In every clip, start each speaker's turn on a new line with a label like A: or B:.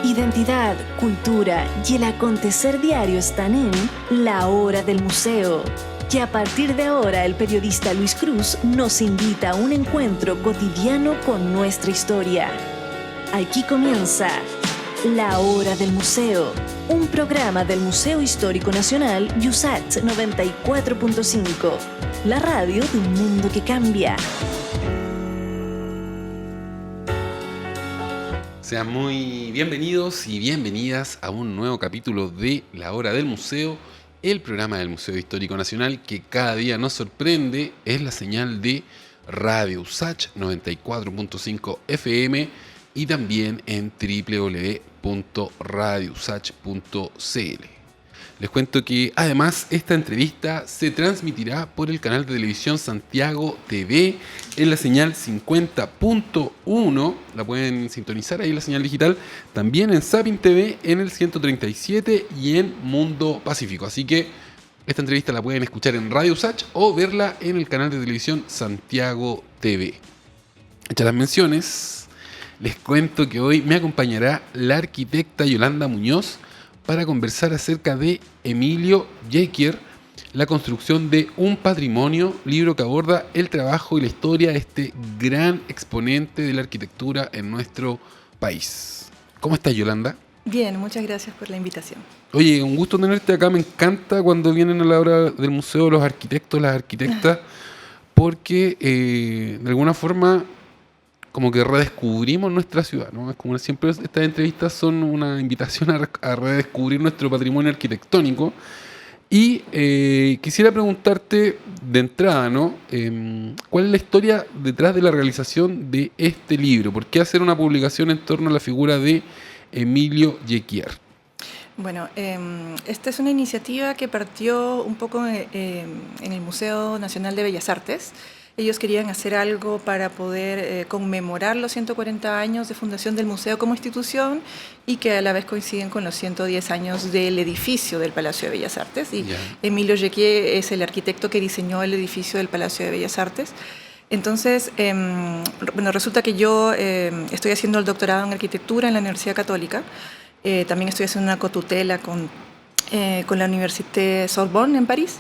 A: Identidad, cultura y el acontecer diario están en La Hora del Museo. Y a partir de ahora el periodista Luis Cruz nos invita a un encuentro cotidiano con nuestra historia. Aquí comienza La Hora del Museo, un programa del Museo Histórico Nacional USACH 94.5, la radio de un mundo que cambia.
B: Sean muy bienvenidos y bienvenidas a un nuevo capítulo de La Hora del Museo, el programa del Museo Histórico Nacional que cada día nos sorprende. Es la señal de Radio USACH 94.5 FM y también en www.radiousach.cl. Les cuento que además esta entrevista se transmitirá por el canal de televisión Santiago TV en la señal 50.1. La pueden sintonizar ahí en la señal digital. También en Zapping TV en el 137 y en Mundo Pacífico. Así que esta entrevista la pueden escuchar en Radio USACH o verla en el canal de televisión Santiago TV. Hechas las menciones, les cuento que hoy me acompañará la arquitecta Yolanda Muñoz para conversar acerca de Emilio Jequier, la construcción de un patrimonio, libro que aborda el trabajo y la historia de este gran exponente de la arquitectura en nuestro país. ¿Cómo estás, Yolanda?
C: Bien, muchas gracias por la invitación.
B: Oye, un gusto tenerte acá. Me encanta cuando vienen a la hora del museo los arquitectos, las arquitectas, porque de alguna forma como que redescubrimos nuestra ciudad, ¿no? Es como siempre estas entrevistas son una invitación a redescubrir nuestro patrimonio arquitectónico. Y quisiera preguntarte de entrada, ¿no? ¿Cuál es la historia detrás de la realización de este libro? ¿Por qué hacer una publicación en torno a la figura de Emilio Jequier?
C: Bueno, esta es una iniciativa que partió un poco en el Museo Nacional de Bellas Artes. Ellos querían hacer algo para poder conmemorar los 140 años de fundación del museo como institución y que a la vez coinciden con los 110 años del edificio del Palacio de Bellas Artes. Y Emilio Jequier es el arquitecto que diseñó el edificio del Palacio de Bellas Artes. Entonces, bueno, resulta que yo estoy haciendo el doctorado en arquitectura en la Universidad Católica. También estoy haciendo una cotutela con la Université Sorbonne en París.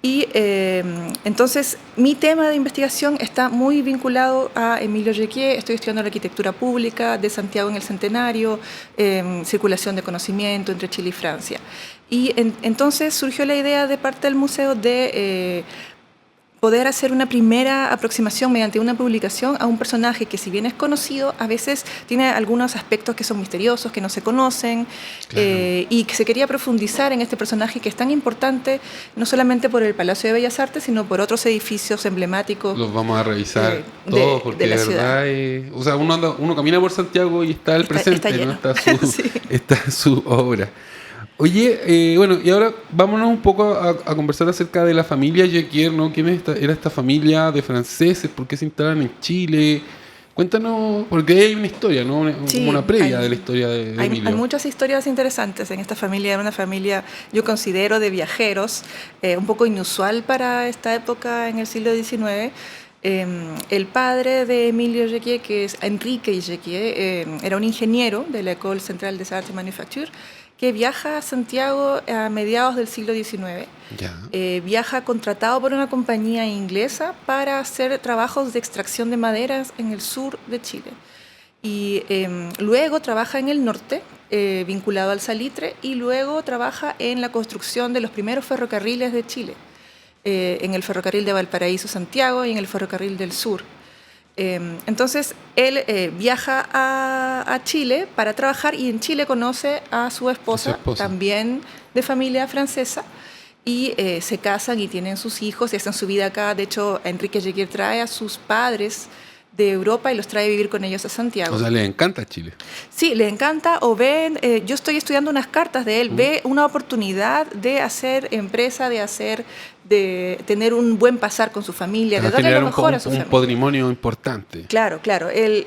C: Y entonces mi tema de investigación está muy vinculado a Emilio Jequier. Estoy estudiando la arquitectura pública de Santiago en el Centenario, circulación de conocimiento entre Chile y Francia. Y entonces surgió la idea de parte del museo de poder hacer una primera aproximación mediante una publicación a un personaje que, si bien es conocido, a veces tiene algunos aspectos que son misteriosos, que no se conocen, y que se quería profundizar en este personaje que es tan importante, no solamente por el Palacio de Bellas Artes, sino por otros edificios emblemáticos.
B: Los vamos a revisar todos, porque de verdad o sea, uno camina por Santiago y está el presente,
C: está,
B: ¿no?
C: sí.
B: Está su obra. Oye, bueno, y ahora vámonos un poco a conversar acerca de la familia Jequier, ¿no? ¿Quién era esta familia de franceses? ¿Por qué se instalan en Chile? Cuéntanos, porque hay una historia, ¿no? Como una previa de la historia de Emilio.
C: Hay muchas historias interesantes en esta familia. Era una familia, yo considero, de viajeros, un poco inusual para esta época en el siglo XIX. El padre de Emilio Jequier, que es Enrique Jequier, era un ingeniero de la École Centrale des Arts et Manufactures, que viaja a Santiago a mediados del siglo XIX. Viaja contratado por una compañía inglesa para hacer trabajos de extracción de maderas en el sur de Chile. Y luego trabaja en el norte, vinculado al salitre, y luego trabaja en la construcción de los primeros ferrocarriles de Chile, en el ferrocarril de Valparaíso-Santiago y en el ferrocarril del sur. Entonces, él viaja a Chile para trabajar y en Chile conoce a su esposa, también de familia francesa, y se casan y tienen sus hijos y hacen su vida acá. De hecho, Enrique Jequier trae a sus padres de Europa y los trae a vivir con ellos a Santiago.
B: O sea, le encanta Chile.
C: Sí, le encanta, o ven, yo estoy estudiando unas cartas de él, ve una oportunidad de hacer empresa, de tener un buen pasar con su familia, de darle lo mejor a su familia.
B: Un patrimonio importante.
C: Claro. Él,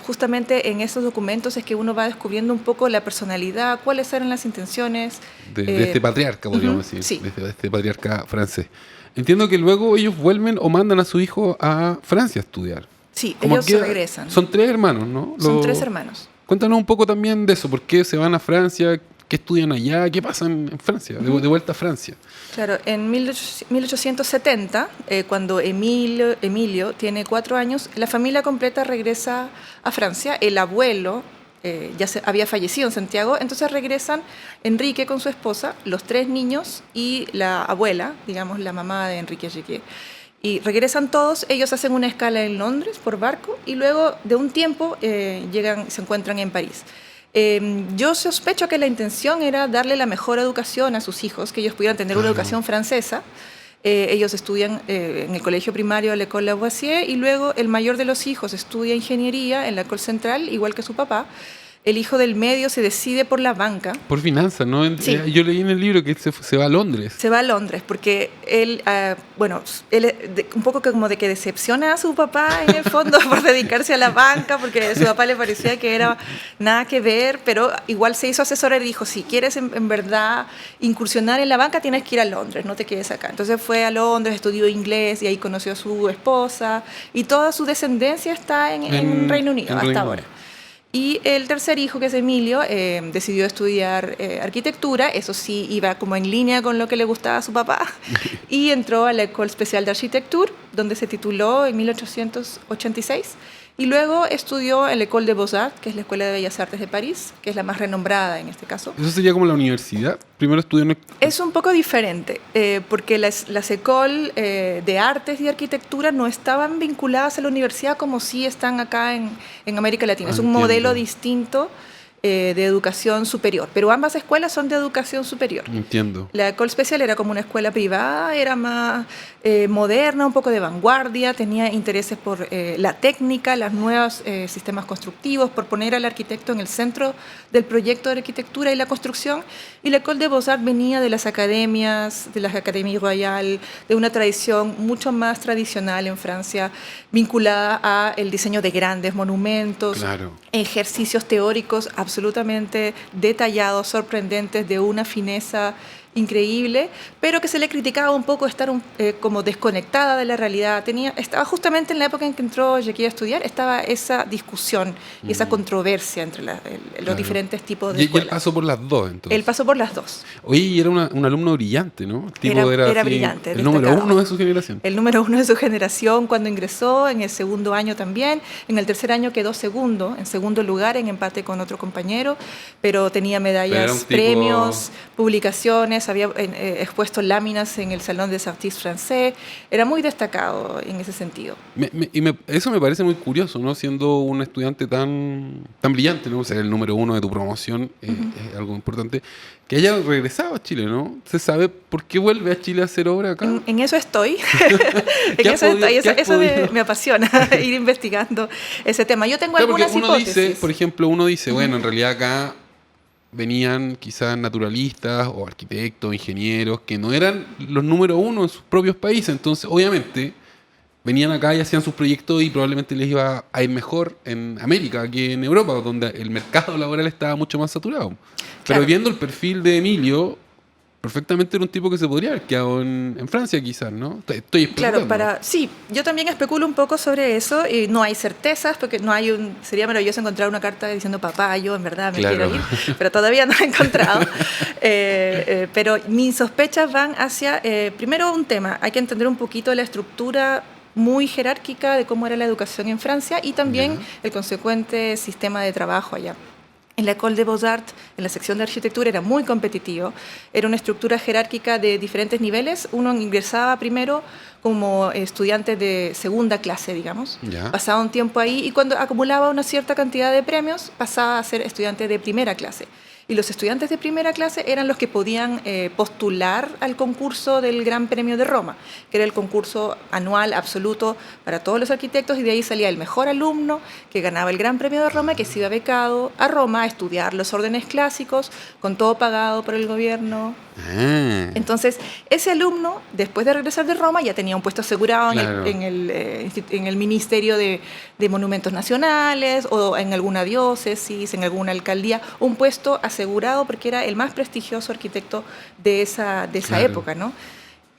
C: justamente en esos documentos es que uno va descubriendo un poco la personalidad, cuáles eran las intenciones.
B: De este patriarca, podríamos decir,
C: sí.
B: de este patriarca francés. Entiendo que luego ellos vuelven o mandan a su hijo a Francia a estudiar.
C: Sí, ellos regresan.
B: Son 3 hermanos, ¿no?
C: Son 3 hermanos.
B: Cuéntanos un poco también de eso, ¿por qué se van a Francia? ¿Qué estudian allá? ¿Qué pasa en Francia? De vuelta a Francia.
C: Claro, en 1870, cuando Emilio tiene 4 años, la familia completa regresa a Francia. El abuelo había fallecido en Santiago, entonces regresan Enrique con su esposa, los 3 niños y la abuela, digamos la mamá de Enrique Jecquet. Y regresan todos, ellos hacen una escala en Londres por barco y luego de un tiempo se encuentran en París. Yo sospecho que la intención era darle la mejor educación a sus hijos, que ellos pudieran tener una educación francesa. Ellos estudian en el colegio primario de l'École Lavoisier y luego el mayor de los hijos estudia ingeniería en la École Centrale, igual que su papá. El hijo del medio se decide por la banca.
B: Por finanzas, ¿no?
C: Sí.
B: Yo leí en el libro que se va a Londres.
C: Se va a Londres porque él, un poco como de que decepciona a su papá en el fondo por dedicarse a la banca, porque a su papá le parecía que era nada que ver, pero igual se hizo asesorar y dijo, si quieres en verdad incursionar en la banca tienes que ir a Londres, no te quedes acá. Entonces fue a Londres, estudió inglés y ahí conoció a su esposa y toda su descendencia está en Reino Unido hasta ahora. Y el tercer hijo, que es Emilio, decidió estudiar arquitectura, eso sí, iba como en línea con lo que le gustaba a su papá, y entró a la École Spéciale d'Architecture, donde se tituló en 1886, y luego estudió en la École des Beaux-Arts, que es la Escuela de Bellas Artes de París, que es la más renombrada en este caso.
B: ¿Eso sería como la universidad? Primero estudió en...
C: Es un poco diferente, porque las Écoles de Artes y Arquitectura no estaban vinculadas a la universidad como sí están acá en América Latina. Es un modelo distinto de educación superior, pero ambas escuelas son de educación superior.
B: Entiendo.
C: La École Spéciale era como una escuela privada, era más moderna, un poco de vanguardia, tenía intereses por la técnica, los nuevos sistemas constructivos, por poner al arquitecto en el centro del proyecto de arquitectura y la construcción. Y la École des Beaux-Arts venía de las academias royales, de una tradición mucho más tradicional en Francia, vinculada al diseño de grandes monumentos,
B: claro,
C: ejercicios teóricos absolutamente detallados, sorprendentes, de una fineza increíble, pero que se le criticaba un poco estar como desconectada de la realidad. Estaba justamente en la época en que entró Jecquet a estudiar, estaba esa discusión y esa controversia entre los diferentes tipos de escuelas.
B: Y él pasó por las dos, entonces.
C: Él pasó por las dos.
B: Oye, y era un alumno brillante, ¿no? El tipo era así,
C: brillante,
B: el número uno de su generación.
C: El número uno de su generación cuando ingresó, en el segundo año también. En el tercer año quedó segundo, en segundo lugar, en empate con otro compañero, pero tenía medallas, premios, publicaciones, había expuesto láminas en el Salón des Artistes Français, era muy destacado en ese sentido.
B: Eso me parece muy curioso, ¿no? Siendo un estudiante tan brillante, ¿no? O sea, el número uno de tu promoción es algo importante. Que haya regresado a Chile, ¿no? ¿Se sabe por qué vuelve a Chile a hacer obra acá?
C: En eso estoy. Eso me apasiona, ir investigando ese tema. Yo tengo algunas hipótesis.
B: Por ejemplo, uno dice, bueno, en realidad acá venían quizás naturalistas o arquitectos, ingenieros, que no eran los número uno en sus propios países. Entonces, obviamente, venían acá y hacían sus proyectos y probablemente les iba a ir mejor en América que en Europa, donde el mercado laboral estaba mucho más saturado. Pero claro, viendo el perfil de Emilio, perfectamente era un tipo que se podría haber quedado en Francia quizás, ¿no? Estoy especulando.
C: Claro, sí, yo también especulo un poco sobre eso y no hay certezas porque sería maravilloso encontrar una carta diciendo papá, yo en verdad me quiero ir, pero todavía no la he encontrado. Pero mis sospechas van hacia, primero un tema, hay que entender un poquito la estructura muy jerárquica de cómo era la educación en Francia y también el consecuente sistema de trabajo allá. En la École des Beaux-Arts, en la sección de arquitectura, era muy competitivo. Era una estructura jerárquica de diferentes niveles. Uno ingresaba primero como estudiante de segunda clase, digamos. Pasaba un tiempo ahí y cuando acumulaba una cierta cantidad de premios, pasaba a ser estudiante de primera clase. Y los estudiantes de primera clase eran los que podían postular al concurso del Gran Premio de Roma, que era el concurso anual absoluto para todos los arquitectos, y de ahí salía el mejor alumno que ganaba el Gran Premio de Roma, que se iba becado a Roma a estudiar los órdenes clásicos, con todo pagado por el gobierno. Entonces, ese alumno, después de regresar de Roma, ya tenía un puesto asegurado en el Ministerio de Monumentos Nacionales o en alguna diócesis, en alguna alcaldía, un puesto asegurado porque era el más prestigioso arquitecto de esa época, ¿no?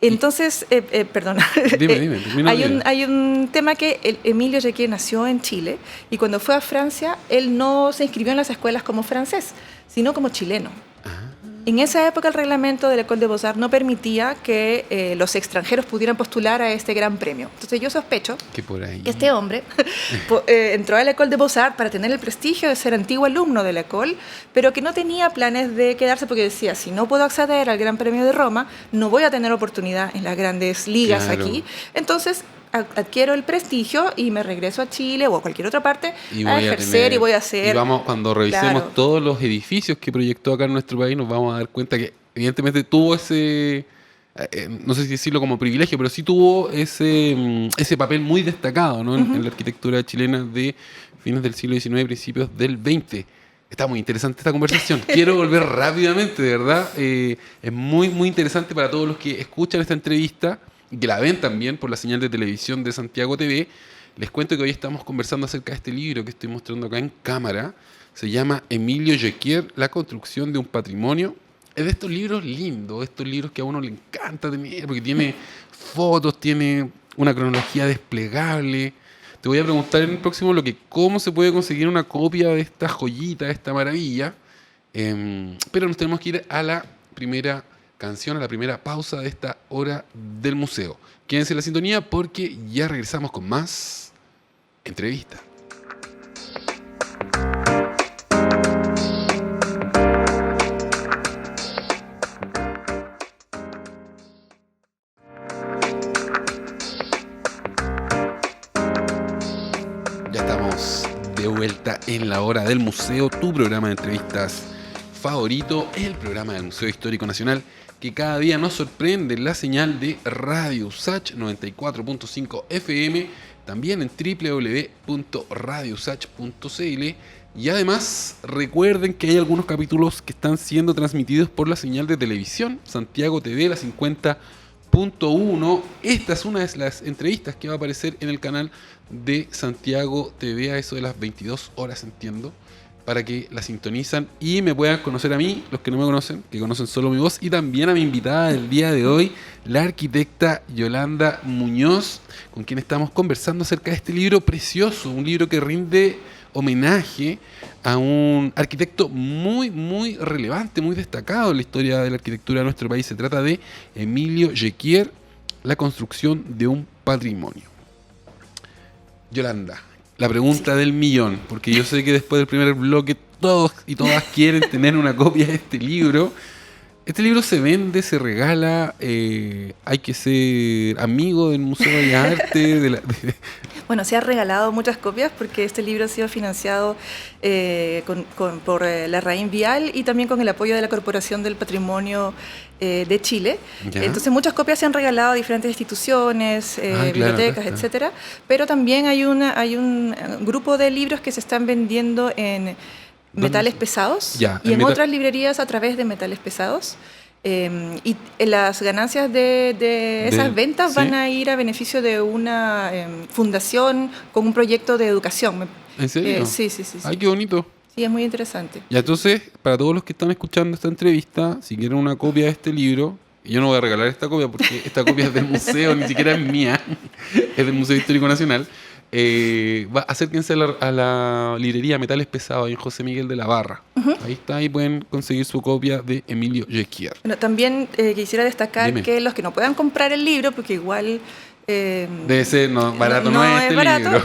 C: Entonces, perdón,
B: Dime, termina la idea.
C: hay un tema que Emilio Jacquier nació en Chile y cuando fue a Francia, él no se inscribió en las escuelas como francés, sino como chileno. En esa época el reglamento de la École des Beaux-Arts no permitía que los extranjeros pudieran postular a este gran premio. Entonces yo sospecho
B: Que por ahí.
C: que este hombre entró a la École des Beaux-Arts para tener el prestigio de ser antiguo alumno de la École, pero que no tenía planes de quedarse porque decía, si no puedo acceder al Gran Premio de Roma, no voy a tener oportunidad en las grandes ligas
B: Claro.
C: aquí. Entonces adquiero el prestigio y me regreso a Chile o a cualquier otra parte a ejercer y voy a hacer...
B: Y vamos, cuando revisemos
C: Claro.
B: todos los edificios que proyectó acá en nuestro país, nos vamos a dar cuenta que evidentemente tuvo ese, no sé si decirlo como privilegio, pero sí tuvo ese papel muy destacado, ¿no? En la arquitectura chilena de fines del siglo XIX, principios del XX. Está muy interesante esta conversación. Quiero volver rápidamente, de verdad. Es muy, muy interesante para todos los que escuchan esta entrevista y que la ven también por la señal de televisión de Santiago TV. Les cuento que hoy estamos conversando acerca de este libro que estoy mostrando acá en cámara. Se llama Emilio Jacquier, La construcción de un patrimonio. Es de estos libros lindos, estos libros que a uno le encanta tener, porque tiene fotos, tiene una cronología desplegable. Te voy a preguntar en el próximo bloque cómo se puede conseguir una copia de esta joyita, de esta maravilla. Pero nos tenemos que ir a la primera canción, a la primera pausa de esta hora del museo. Quédense en la sintonía porque ya regresamos con más entrevista. Ya estamos de vuelta en la hora del museo, tu programa de entrevistas favorito, el programa del Museo Histórico Nacional, que cada día nos sorprende en la señal de Radio USACH 94.5 FM, también en www.radiousach.cl. Y además recuerden que hay algunos capítulos que están siendo transmitidos por la señal de televisión Santiago TV, la 50.1. Esta es una de las entrevistas que va a aparecer en el canal de Santiago TV a eso de las 22 horas, entiendo, para que la sintonizan y me puedan conocer a mí, los que no me conocen, que conocen solo mi voz, y también a mi invitada del día de hoy, la arquitecta Yolanda Muñoz, con quien estamos conversando acerca de este libro precioso, un libro que rinde homenaje a un arquitecto muy, muy relevante, muy destacado en la historia de la arquitectura de nuestro país. Se trata de Emilio Jacquier, La construcción de un patrimonio. Yolanda, la pregunta del millón, porque yo sé que después del primer bloque todos y todas quieren tener una copia de este libro. Este libro se vende, se regala, hay que ser amigo del Museo de Bellas Artes.
C: Bueno, se han regalado muchas copias porque este libro ha sido financiado por la Raín Vial y también con el apoyo de la Corporación del Patrimonio de Chile.
B: ¿Ya?
C: Entonces muchas copias se han regalado a diferentes instituciones, bibliotecas,
B: claro.
C: etcétera. Pero también hay un grupo de libros que se están vendiendo en metales pesados
B: Ya,
C: y en otras librerías a través de metales pesados. Y las ganancias de esas ventas
B: sí.
C: van a ir a beneficio de una fundación con un proyecto de educación.
B: ¿En serio?
C: Sí.
B: Ay, qué bonito.
C: Sí, es muy interesante.
B: Y entonces, para todos los que están escuchando esta entrevista, si quieren una copia de este libro, y yo no voy a regalar esta copia porque esta copia es del museo, ni siquiera es mía, es del Museo Histórico Nacional, acérquense a la librería Metales Pesados en José Miguel de la Barra. Ahí está, ahí pueden conseguir su copia de Emilio Jacquier.
C: Bueno, también quisiera destacar
B: Dime.
C: que los que no puedan comprar el libro, porque igual...
B: Debe ser, barato no es este
C: barato,
B: libro.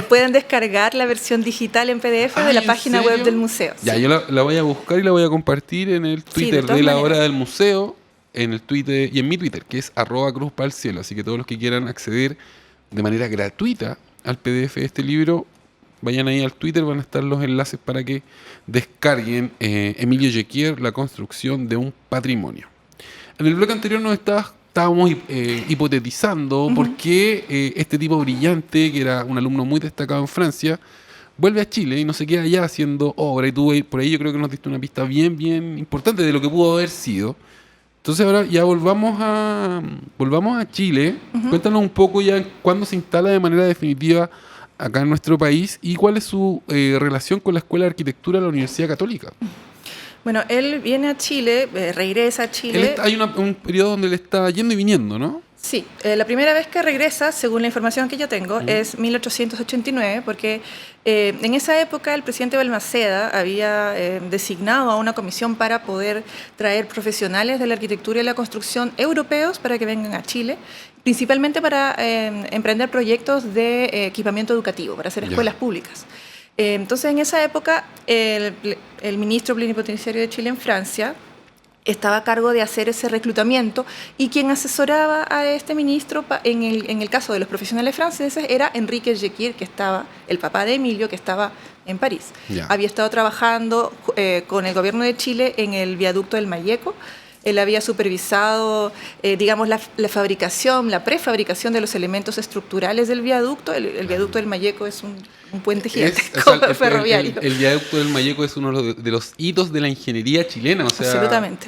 C: pueden descargar la versión digital en PDF de la
B: ¿en
C: página
B: serio?
C: web del museo.
B: Ya,
C: Sí.
B: yo la voy a buscar y la voy a compartir en el Twitter
C: de todas
B: de la
C: maneras.
B: hora del museo, en el Twitter y en mi Twitter, que es @cruzpalcielo. Así que todos los que quieran acceder de manera gratuita al PDF de este libro, vayan ahí al Twitter, van a estar los enlaces para que descarguen Emilio Jacquier, La construcción de un patrimonio. En el bloque anterior estábamos hipotetizando por qué este tipo brillante, que era un alumno muy destacado en Francia, vuelve a Chile y no se queda allá haciendo obra. Y tú por ahí yo creo que nos diste una pista bien, bien importante de lo que pudo haber sido. Entonces ahora ya volvamos a Chile. Cuéntanos un poco ya cuándo se instala de manera definitiva acá en nuestro país y cuál es su relación con la Escuela de Arquitectura de la Universidad Católica.
C: Bueno, él viene a Chile, regresa a Chile.
B: Hay un periodo donde él está yendo y viniendo, ¿no?
C: Sí, la primera vez que regresa, según la información que yo tengo, es 1889, porque en esa época el presidente Balmaceda había designado a una comisión para poder traer profesionales de la arquitectura y la construcción europeos para que vengan a Chile, principalmente para emprender proyectos de equipamiento educativo, para hacer escuelas públicas. Entonces, en esa época, el ministro plenipotenciario de Chile en Francia estaba a cargo de hacer ese reclutamiento, y quien asesoraba a este ministro en el caso de los profesionales franceses era Enrique Jequier, que estaba, el papá de Emilio, que estaba en París. Había estado trabajando con el gobierno de Chile en el viaducto del Mayeco. Él había supervisado, digamos, la fabricación, la prefabricación de los elementos estructurales del viaducto. El viaducto del Mayeco es un puente gigantesco ferroviario.
B: El viaducto del Mayeco es uno de los hitos de la ingeniería chilena. O sea,
C: absolutamente.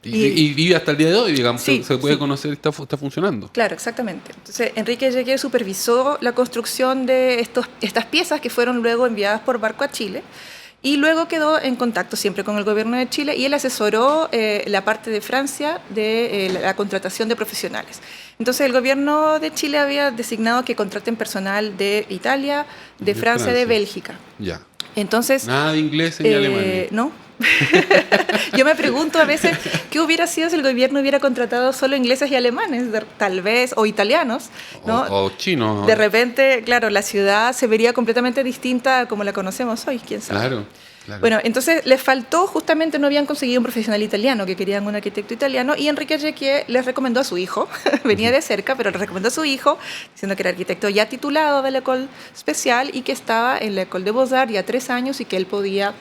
B: Y vive hasta el día de hoy, digamos, sí, se puede conocer, está funcionando.
C: Claro, exactamente. Entonces, Enrique Jequier supervisó la construcción de estas piezas que fueron luego enviadas por barco a Chile. Y luego quedó en contacto siempre con el gobierno de Chile, y él asesoró la parte de Francia de la contratación de profesionales. Entonces el gobierno de Chile había designado que contraten personal de Italia, de Francia, de Bélgica.
B: Ya.
C: Entonces,
B: nada de inglés ni alemán.
C: No. Yo me pregunto a veces qué hubiera sido si el gobierno hubiera contratado solo ingleses y alemanes, tal vez, o italianos, ¿no?
B: O chinos.
C: De repente, claro, la ciudad se vería completamente distinta a como la conocemos hoy, quién sabe.
B: Claro.
C: Bueno, entonces les faltó, justamente no habían conseguido un profesional italiano, que querían un arquitecto italiano, y Enrique Jequier les recomendó a su hijo, venía de cerca, pero les recomendó a su hijo, diciendo que era arquitecto ya titulado de la École Special y que estaba en la École des Beaux-Arts ya 3 años y que él podía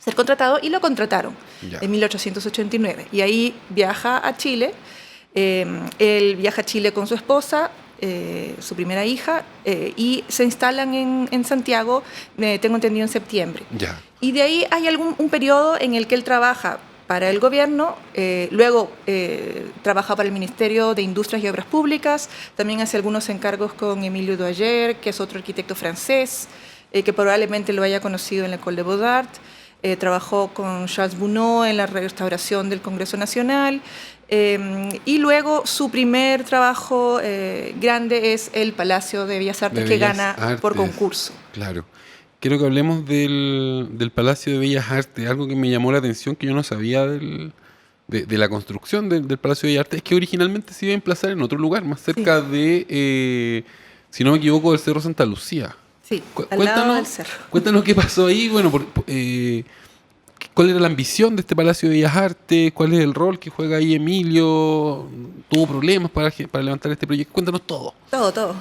C: ser contratado, y lo contrataron en 1889. Y ahí viaja a Chile, él viaja a Chile con su esposa, su primera hija, y se instalan en Santiago, tengo entendido, en septiembre. Y de ahí hay un periodo en el que él trabaja para el gobierno, luego trabaja para el Ministerio de Industrias y Obras Públicas, también hace algunos encargos con Emilio Doyer, que es otro arquitecto francés, que probablemente lo haya conocido en la École des Beaux-Arts. Trabajó con Charles Gounod en la restauración del Congreso Nacional, y luego su primer trabajo grande es el Palacio de Bellas Artes, que gana por concurso.
B: Claro. Quiero que hablemos del Palacio de Bellas Artes. Algo que me llamó la atención, que yo no sabía de la construcción del Palacio de Bellas Artes, es que originalmente se iba a emplazar en otro lugar, más cerca de, si no me equivoco, del Cerro Santa Lucía.
C: Sí, al lado del cerro.
B: Cuéntanos qué pasó ahí. Bueno, ¿cuál era la ambición de este Palacio de Bellas Artes? ¿Cuál es el rol que juega ahí Emilio? ¿Tuvo problemas para levantar este proyecto? Cuéntanos todo.
C: Todo.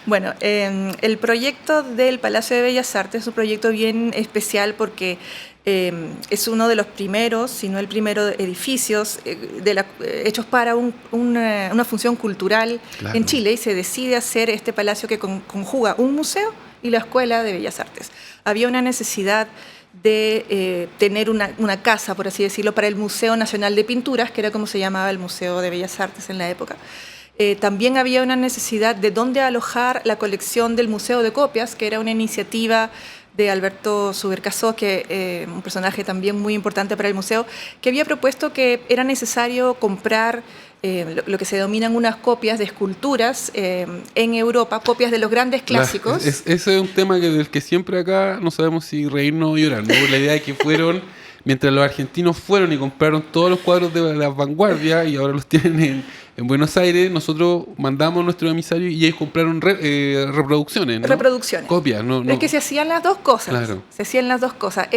C: Bueno, el proyecto del Palacio de Bellas Artes es un proyecto bien especial porque es uno de los primeros, si no el primero, edificios hechos para una función cultural en Chile, y se decide hacer este palacio que conjuga un museo y la Escuela de Bellas Artes. Había una necesidad de tener una casa, por así decirlo, para el Museo Nacional de Pinturas, que era como se llamaba el Museo de Bellas Artes en la época. También había una necesidad de dónde alojar la colección del Museo de Copias, que era una iniciativa de Alberto Subercaseaux, que un personaje también muy importante para el museo, que había propuesto que era necesario comprar lo que se denominan unas copias de esculturas en Europa, copias de los grandes clásicos.
B: Ese es un tema del que siempre acá no sabemos si reírnos o llorar, ¿no? La idea de que fueron, mientras los argentinos fueron y compraron todos los cuadros de la vanguardia y ahora los tienen en Buenos Aires, nosotros mandamos nuestro emisario y ellos compraron reproducciones, ¿no?
C: Reproducciones.
B: Copias, ¿no?
C: Es que se hacían las dos cosas.
B: Claro.
C: Se hacían las dos cosas.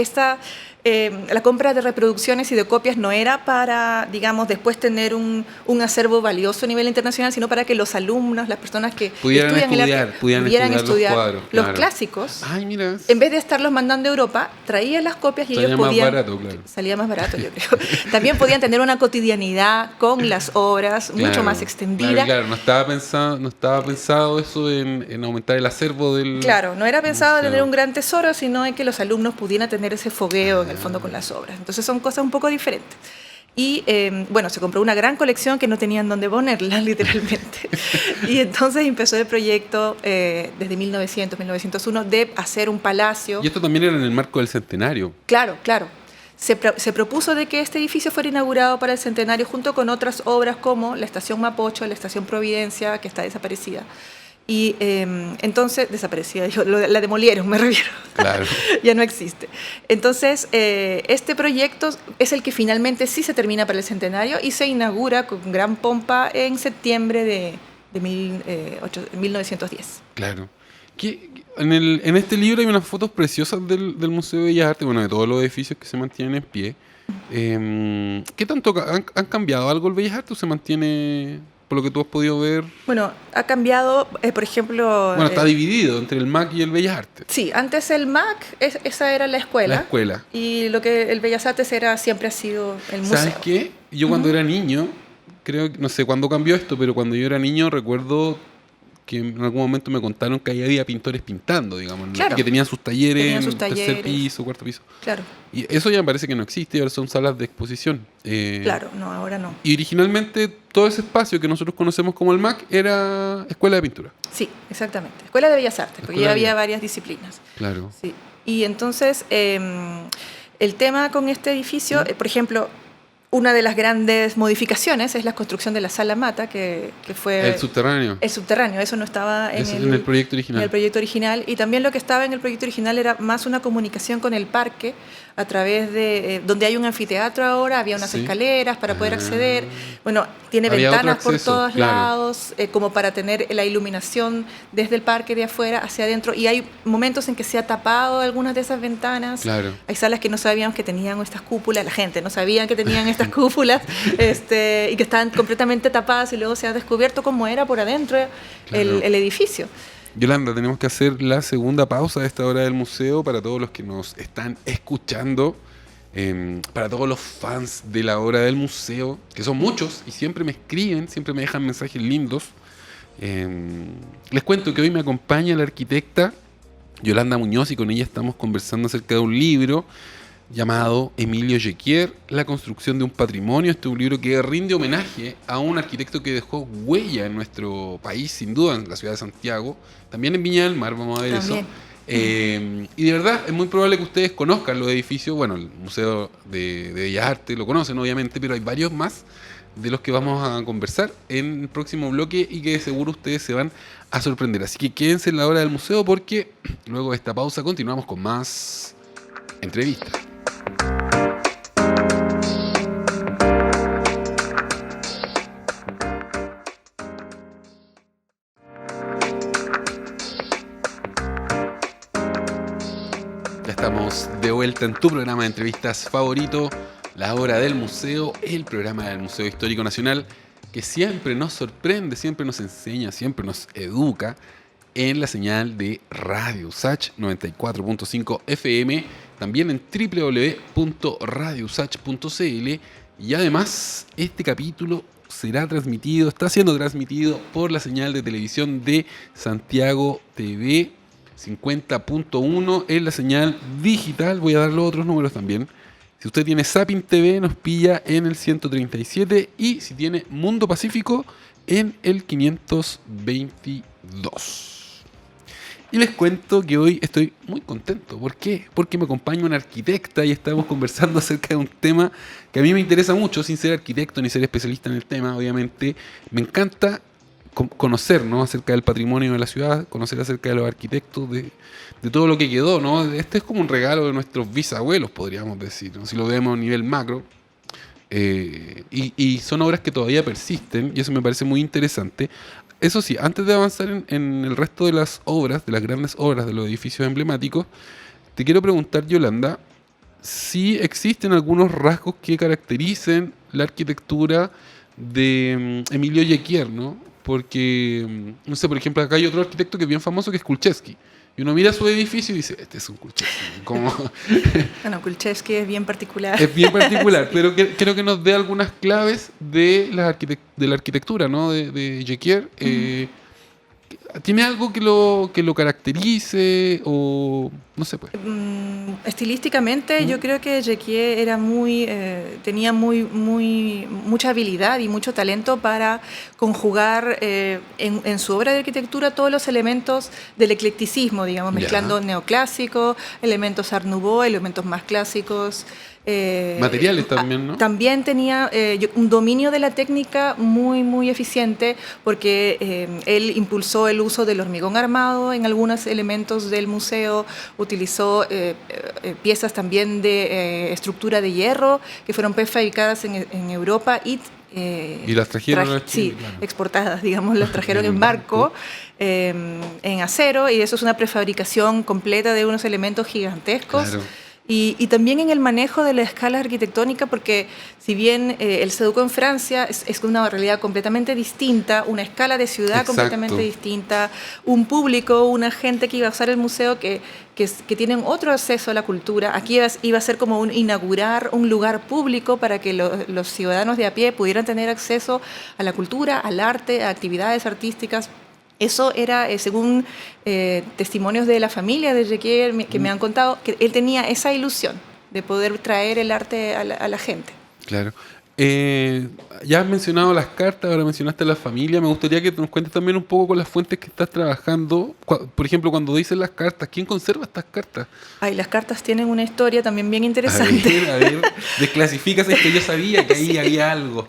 C: La compra de reproducciones y de copias no era para, digamos, después tener un acervo valioso a nivel internacional, sino para que los alumnos, las personas que
B: pudieran
C: estudiar los
B: claro.
C: clásicos.
B: Ay, mira.
C: En vez de estarlos mandando a Europa, traían las copias y ellos podían... Salía más barato, yo creo. También podían tener una cotidianidad con las obras mucho más extendida.
B: Claro, no estaba pensado eso en aumentar el acervo del...
C: Claro, no era pensado en tener un gran tesoro, sino en que los alumnos pudieran tener ese fogueo en el fondo con las obras. Entonces son cosas un poco diferentes. Y bueno, se compró una gran colección que no tenían dónde ponerla, literalmente. Y entonces empezó el proyecto desde 1901 de hacer un palacio.
B: Y esto también era en el marco del centenario.
C: Claro. se propuso de que este edificio fuera inaugurado para el centenario junto con otras obras como la Estación Mapocho, la Estación Providencia, que está desaparecida. Y entonces, desaparecida, la demolieron, me refiero.
B: Claro.
C: Ya no existe. Entonces, este proyecto es el que finalmente sí se termina para el centenario y se inaugura con gran pompa en septiembre de 1910.
B: Claro. En este libro hay unas fotos preciosas del Museo de Bellas Artes, bueno, de todos los edificios que se mantienen en pie. ¿Qué tanto han cambiado algo el Bellas Artes o se mantiene, por lo que tú has podido ver?
C: Bueno, ha cambiado, por ejemplo...
B: Bueno, está dividido entre el MAC y el Bellas Artes.
C: Sí, antes el MAC, esa era la escuela.
B: La escuela.
C: Y lo que el Bellas Artes siempre ha sido el museo.
B: ¿Sabes qué? Yo cuando era niño, creo, no sé cuándo cambió esto, pero cuando yo era niño recuerdo que en algún momento me contaron que ahí había pintores pintando, digamos,
C: claro.
B: que tenían sus talleres en tercer piso, cuarto piso.
C: Claro.
B: Y eso ya me parece que no existe, ahora son salas de exposición.
C: Claro, no, ahora no.
B: Y originalmente todo ese espacio que nosotros conocemos como el MAC era escuela de pintura.
C: Sí, exactamente. Escuela de Bellas Artes, porque ya había varias disciplinas.
B: Claro.
C: Sí. Y entonces, el tema con este edificio, por ejemplo, una de las grandes modificaciones es la construcción de la Sala Mata, que fue...
B: El subterráneo.
C: El subterráneo, eso no estaba en
B: el proyecto original.
C: En el proyecto original. Y también lo que estaba en el proyecto original era más una comunicación con el parque a través de... donde hay un anfiteatro ahora, había unas escaleras para poder acceder. Bueno, tiene ventanas por todos lados, como para tener la iluminación desde el parque de afuera hacia adentro. Y hay momentos en que se ha tapado algunas de esas ventanas.
B: Claro.
C: Hay salas que no sabíamos que tenían estas cúpulas, la gente no sabía que tenían estas cúpulas y que estaban completamente tapadas y luego se ha descubierto cómo era por adentro el edificio.
B: Yolanda, tenemos que hacer la segunda pausa de esta hora del museo para todos los que nos están escuchando, para todos los fans de la hora del museo, que son muchos y siempre me escriben, siempre me dejan mensajes lindos. Les cuento que hoy me acompaña la arquitecta Yolanda Muñoz y con ella estamos conversando acerca de un libro llamado Emilio Jequier, La construcción de un patrimonio. Este es un libro que rinde homenaje a un arquitecto que dejó huella en nuestro país, sin duda, en la ciudad de Santiago, también en Viña del Mar, vamos a ver también eso. Y de verdad, es muy probable que ustedes conozcan los edificios, bueno, el Museo de Bellas Artes lo conocen obviamente, pero hay varios más de los que vamos a conversar en el próximo bloque y que de seguro ustedes se van a sorprender. Así que quédense en la hora del museo porque luego de esta pausa continuamos con más entrevistas. Ya estamos de vuelta en tu programa de entrevistas favorito, La Hora del Museo, el programa del Museo Histórico Nacional que siempre nos sorprende, siempre nos enseña, siempre nos educa en la señal de Radio Usach 94.5 FM, también en www.radiousach.cl y además este capítulo está siendo transmitido por la señal de televisión de Santiago TV 50.1 en la señal digital. Voy a dar los otros números también. Si usted tiene Zapping TV nos pilla en el 137 y si tiene Mundo Pacífico en el 522. Y les cuento que hoy estoy muy contento. ¿Por qué? Porque me acompaña una arquitecta y estamos conversando acerca de un tema que a mí me interesa mucho, sin ser arquitecto ni ser especialista en el tema, obviamente. Me encanta conocer, ¿no?, acerca del patrimonio de la ciudad, conocer acerca de los arquitectos, de todo lo que quedó, ¿no? Este es como un regalo de nuestros bisabuelos, podríamos decir, ¿no?, si lo vemos a nivel macro. Y son obras que todavía persisten y eso me parece muy interesante. Eso sí, antes de avanzar en el resto de las obras, de las grandes obras de los edificios emblemáticos, te quiero preguntar, Yolanda, si existen algunos rasgos que caractericen la arquitectura de Emilio Jequier, ¿no? Porque, no sé, por ejemplo, acá hay otro arquitecto que es bien famoso, que es Kulczewski. Y uno mira su edificio y dice, este es un Kulczewski. Como
C: bueno, Kulczewski es bien particular.
B: Es bien particular, pero creo que nos dé algunas claves de la arquitectura, ¿no?, de Jequier. ¿Tiene algo que lo caracterice o no sé, pues?
C: Estilísticamente yo creo que Jequier era tenía mucha habilidad y mucho talento para conjugar en su obra de arquitectura todos los elementos del eclecticismo, digamos, mezclando neoclásico, elementos Art Nouveau, elementos más clásicos.
B: Materiales también, ¿no?
C: También tenía un dominio de la técnica muy, muy eficiente porque él impulsó el uso del hormigón armado en algunos elementos del museo, utilizó piezas también de estructura de hierro que fueron prefabricadas en Europa y
B: las trajeron a Chile,
C: sí,
B: claro.
C: Exportadas, digamos, las trajeron en barco, en acero, y eso es una prefabricación completa de unos elementos gigantescos.
B: Claro.
C: Y también en el manejo de la escala arquitectónica, porque si bien él se educó en Francia, es una realidad completamente distinta, una escala de ciudad
B: Exacto.
C: completamente distinta, un público, una gente que iba a usar el museo que tienen otro acceso a la cultura. Aquí iba a ser como inaugurar un lugar público para que los ciudadanos de a pie pudieran tener acceso a la cultura, al arte, a actividades artísticas. Eso era, según testimonios de la familia de Jecquier que me han contado, que él tenía esa ilusión de poder traer el arte a la gente.
B: Claro. Ya has mencionado las cartas, ahora mencionaste la familia. Me gustaría que nos cuentes también un poco con las fuentes que estás trabajando. Por ejemplo, cuando dices las cartas, ¿quién conserva estas cartas?
C: Ay, las cartas tienen una historia también bien interesante.
B: A ver, desclasifícase que yo sabía que ahí había algo.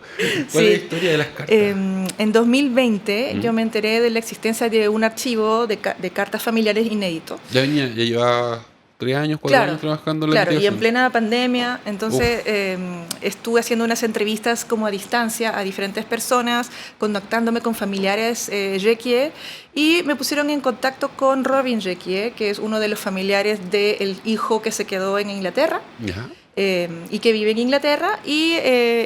B: ¿Cuál es la historia de las cartas?
C: En 2020 yo me enteré de la existencia de un archivo de cartas familiares inédito.
B: Ya llevaba 3 años, 4 años trabajando en la
C: Claro, y en
B: investigación.
C: plena pandemia, entonces estuve haciendo unas entrevistas como a distancia a diferentes personas, contactándome con familiares Jecquier, y me pusieron en contacto con Robin Jecquier, que es uno de los familiares del hijo que se quedó en Inglaterra.
B: Ya.
C: Y que vive en Inglaterra, y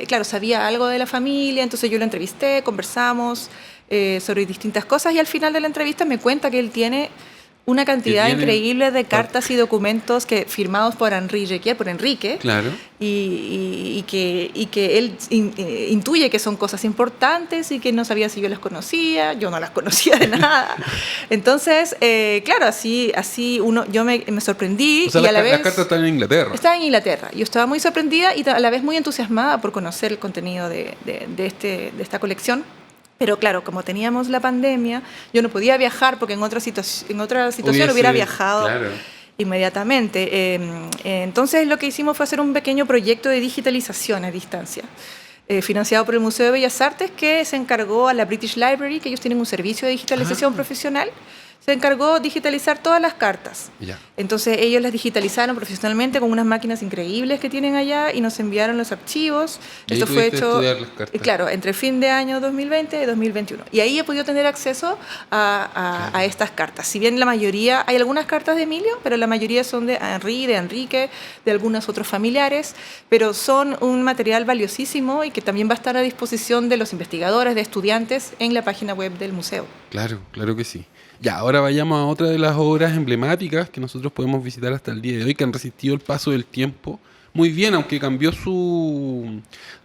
C: claro, sabía algo de la familia, entonces yo lo entrevisté, conversamos sobre distintas cosas, y al final de la entrevista me cuenta que él tiene una cantidad increíble de cartas y documentos firmados por Henri Jecquier, por Enrique,
B: Claro.
C: y que él intuye que son cosas importantes y que no sabía si yo las conocía, yo no las conocía de nada. Entonces, claro, así yo me sorprendí.
B: O sea,
C: y a la vez,
B: las cartas están en Inglaterra.
C: estaba en Inglaterra. Yo estaba muy sorprendida y a la vez muy entusiasmada por conocer el contenido de esta colección. Pero claro, como teníamos la pandemia, yo no podía viajar porque en otra situación hubiera viajado inmediatamente. Entonces lo que hicimos fue hacer un pequeño proyecto de digitalización a distancia, financiado por el Museo de Bellas Artes, que se encargó a la British Library, que ellos tienen un servicio de digitalización profesional. Se encargó de digitalizar todas las cartas.
B: Ya.
C: Entonces ellos las digitalizaron profesionalmente con unas máquinas increíbles que tienen allá y nos enviaron los archivos.
B: Y
C: esto fue hecho,
B: estudiar las cartas.
C: claro, entre fin de año 2020 y 2021. Y ahí he podido tener acceso a estas cartas. Si bien la mayoría, hay algunas cartas de Emilio, pero la mayoría son de Henri, de Enrique, de algunos otros familiares, pero son un material valiosísimo y que también va a estar a disposición de los investigadores, de estudiantes, en la página web del museo.
B: Claro, claro que sí. Ya, ahora vayamos a otra de las obras emblemáticas que nosotros podemos visitar hasta el día de hoy, que han resistido el paso del tiempo muy bien, aunque cambió su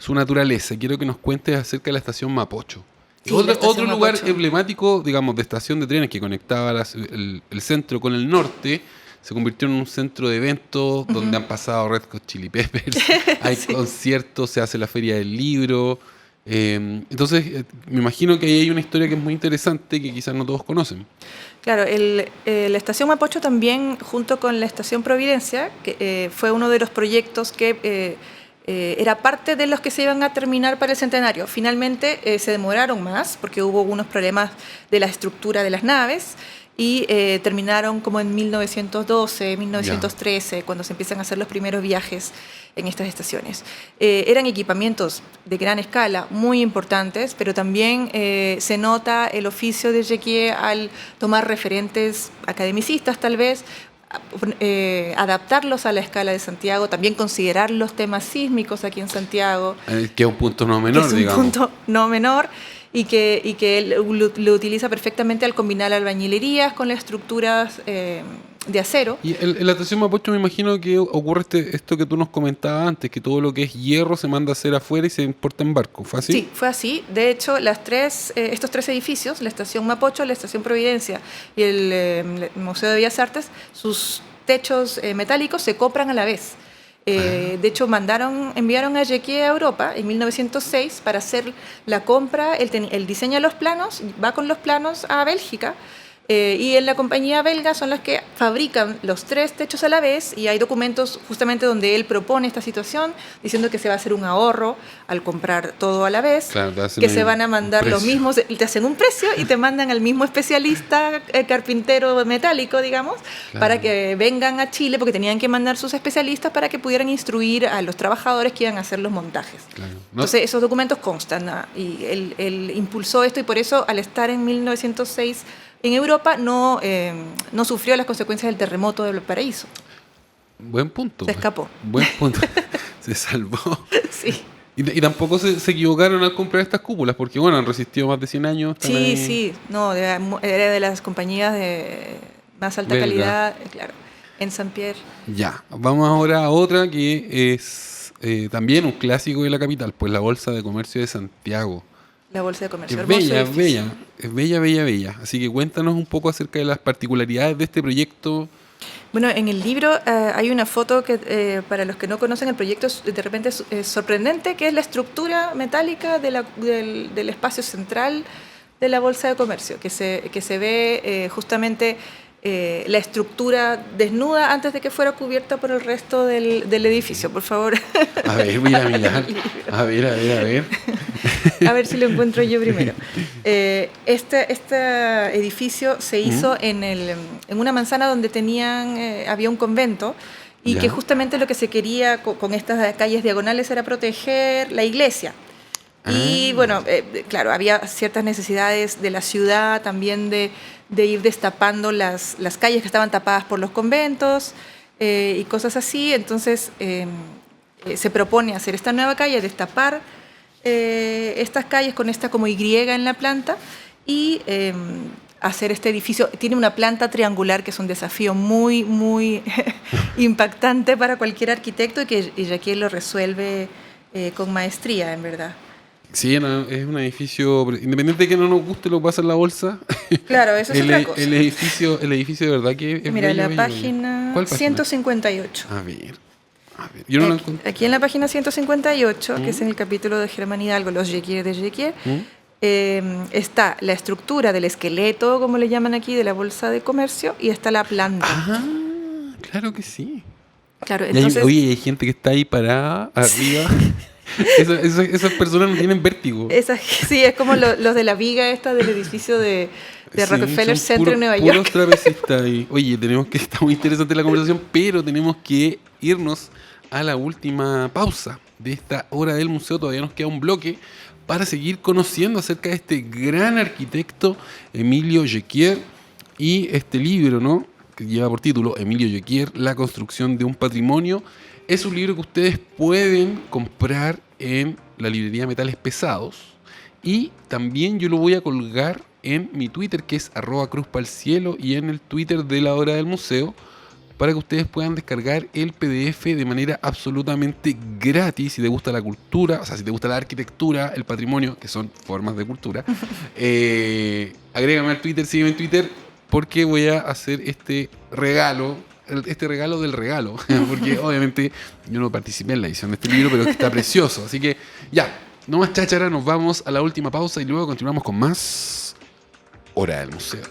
B: naturaleza. Quiero que nos cuentes acerca de la estación Mapocho.
C: Sí,
B: Otro lugar
C: Mapocho.
B: emblemático, digamos, de estación de trenes que conectaba el centro con el norte. Se convirtió en un centro de eventos donde han pasado Red Hot Chili Peppers, hay conciertos, se hace la feria del libro. Entonces, me imagino que ahí hay una historia que es muy interesante que quizás no todos conocen.
C: Claro, la estación Mapocho también, junto con la estación Providencia, que fue uno de los proyectos que era parte de los que se iban a terminar para el centenario. Finalmente se demoraron más porque hubo unos problemas de la estructura de las naves y terminaron como en 1912, 1913, cuando se empiezan a hacer los primeros viajes en estas estaciones. Eran equipamientos de gran escala, muy importantes, pero también se nota el oficio de Jecquier al tomar referentes academicistas, tal vez, adaptarlos a la escala de Santiago, también considerar los temas sísmicos aquí en Santiago.
B: Que es un punto no menor,
C: que es un
B: digamos.
C: punto no menor. Y que él lo utiliza perfectamente al combinar albañilerías con las estructuras de acero.
B: Y en la estación Mapocho me imagino que ocurre esto que tú nos comentabas antes, que todo lo que es hierro se manda a hacer afuera y se importa en barco. ¿Fue así?
C: Sí, fue así. De hecho, estos tres edificios, la estación Mapocho, la estación Providencia y el Museo de Bellas Artes, sus techos metálicos se compran a la vez. De hecho, enviaron a Jecquier a Europa en 1906 para hacer la compra. Él diseña los planos, va con los planos a Bélgica, Y en la compañía belga son las que fabrican los 3 techos a la vez, y hay documentos justamente donde él propone esta situación, diciendo que se va a hacer un ahorro al comprar todo a la vez,
B: Claro, te hacen
C: que se van a mandar los
B: precio.
C: mismos, te hacen un precio y te mandan al mismo especialista carpintero metálico, digamos,
B: Claro.
C: para que vengan a Chile, porque tenían que mandar sus especialistas para que pudieran instruir a los trabajadores que iban a hacer los montajes.
B: Claro. No,
C: Entonces esos documentos constan, y él impulsó esto, y por eso al estar en 1906 en Europa no sufrió las consecuencias del terremoto de Valparaíso.
B: buen punto.
C: Se escapó.
B: Buen punto. Se salvó.
C: Sí,
B: Y tampoco se equivocaron al comprar estas cúpulas, porque bueno, han resistido más de 100 años. están ahí.
C: sí, no, era de las compañías de más alta
B: Belga.
C: calidad, claro, en Saint-Pierre.
B: Ya, vamos ahora a otra que es también un clásico de la capital, pues la Bolsa de Comercio de Santiago.
C: La Bolsa de Comercio.
B: Es
C: Hermoso
B: bella,
C: edificio.
B: es bella. Así que cuéntanos un poco acerca de las particularidades de este proyecto.
C: Bueno, en el libro hay una foto que, para los que no conocen el proyecto, de repente es sorprendente, que es la estructura metálica del espacio central de la Bolsa de Comercio, que se ve justamente la estructura desnuda antes de que fuera cubierta por el resto del edificio. Por favor,
B: A ver, voy a mirar. A ver.
C: a ver si lo encuentro yo primero. Este edificio se hizo en una manzana donde había un convento, y
B: Ya.
C: que justamente lo que se quería con estas calles diagonales era proteger la iglesia. Y bueno, claro, había ciertas necesidades de la ciudad también de ir destapando las calles que estaban tapadas por los conventos, y cosas así. Entonces se propone hacer esta nueva calle, destapar estas calles con esta como Y en la planta, y hacer este edificio. Tiene una planta triangular que es un desafío muy, muy impactante para cualquier arquitecto, y Jacquier lo resuelve con maestría, en verdad.
B: Sí, no, es un edificio, independiente de que no nos guste lo que pasa en la bolsa.
C: Claro, eso es otra cosa.
B: El edificio de verdad que es
C: Mira,
B: bello,
C: la
B: bello,
C: página
B: bello. ¿Cuál página?
C: 158.
B: A ver. Yo no la encontré.
C: Aquí en la página 158, que es en el capítulo de Germán Hidalgo, los Jacquier de Jacquier, está la estructura del esqueleto, como le llaman aquí, de la Bolsa de Comercio, y está la planta.
B: Ah, claro que sí.
C: Claro,
B: Y
C: entonces...
B: hay gente que está ahí parada, arriba. Esas personas no tienen vértigo.
C: Sí, es como los de la viga esta del edificio de
B: Sí,
C: Rockefeller
B: son
C: Center en Nueva
B: puros
C: York.
B: trapecistas ahí. Oye, está muy interesante la conversación, pero tenemos que irnos a la última pausa de esta hora del museo. Todavía nos queda un bloque para seguir conociendo acerca de este gran arquitecto Emilio Jacquier y este libro, ¿no?, que lleva por título Emilio Jacquier, La construcción de un patrimonio. Es un libro que ustedes pueden comprar en la librería Metales Pesados, y también yo lo voy a colgar en mi Twitter, que es @cruzpalcielo, y en el Twitter de la hora del museo, para que ustedes puedan descargar el PDF de manera absolutamente gratis. Si te gusta la cultura, o sea, si te gusta la arquitectura, el patrimonio, que son formas de cultura, agrégame al Twitter, sígueme en Twitter, porque voy a hacer este regalo del regalo, porque obviamente yo no participé en la edición de este libro, pero está precioso. Así que ya, no más cháchara, nos vamos a la última pausa y luego continuamos con más Hora del Museo.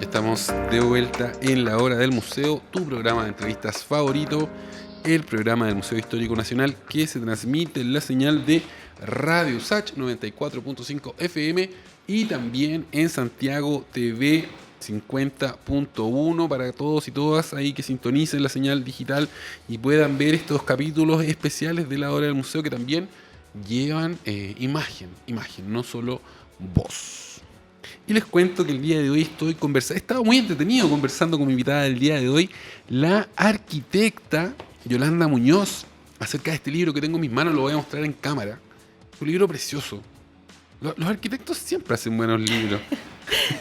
B: Estamos de vuelta en la Hora del Museo, tu programa de entrevistas favorito, el programa del Museo Histórico Nacional, que se transmite en la señal de Radio USACH 94.5 FM y también en Santiago TV 50.1 para todos y todas ahí que sintonicen la señal digital y puedan ver estos capítulos especiales de la Hora del Museo, que también llevan imagen, no solo voz. Y les cuento que el día de hoy estaba muy entretenido conversando con mi invitada del día de hoy, la arquitecta Yolanda Muñoz, acerca de este libro que tengo en mis manos. Lo voy a mostrar en cámara. Es un libro precioso. Los arquitectos siempre hacen buenos libros.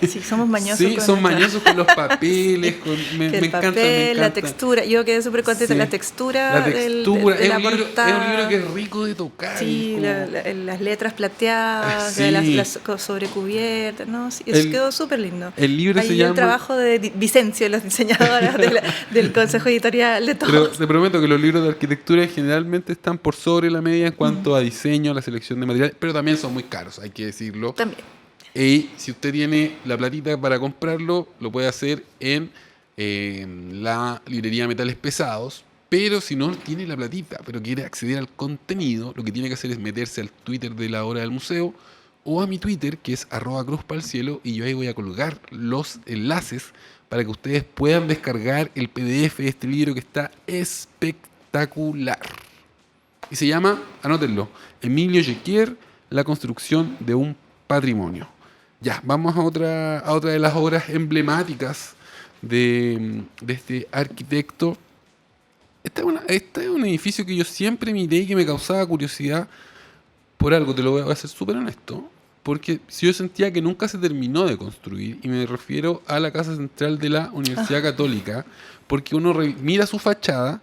C: Sí, somos mañosos.
B: Sí,
C: con
B: son
C: nuestra-
B: mañosos con los papeles, me
C: el
B: encanta,
C: papel,
B: me encanta.
C: la textura. Yo quedé súper contenta.
B: Sí.
C: La textura,
B: La textura,
C: de la
B: es un
C: portada.
B: libro que es rico de tocar.
C: Sí,
B: y como-
C: las letras plateadas,
B: Sí.
C: las sobrecubiertas, ¿no? Sí,
B: El-
C: quedó súper lindo.
B: el libro
C: Ahí
B: se
C: el
B: llama-
C: trabajo de Vicencio, las diseñadoras del consejo editorial de
B: Pero
C: todos.
B: te prometo que los libros de arquitectura generalmente están por sobre la media en cuanto a diseño, a la selección de materiales, pero también son muy caros, hay que decirlo.
C: También.
B: Y si usted tiene la platita para comprarlo, lo puede hacer en la librería Metales Pesados. Pero si no tiene la platita, pero quiere acceder al contenido, lo que tiene que hacer es meterse al Twitter de la Hora del Museo o a mi Twitter, que es @cruzpalcielo, y yo ahí voy a colgar los enlaces para que ustedes puedan descargar el PDF de este libro que está espectacular. Y se llama, anótenlo, Emilio Jequier, La construcción de un patrimonio. Ya, vamos a otra de las obras emblemáticas de este arquitecto. Este es un edificio que yo siempre miré y que me causaba curiosidad por algo, te lo voy a ser súper honesto, porque si yo sentía que nunca se terminó de construir, y me refiero a la Casa Central de la Universidad Católica, porque uno mira su fachada,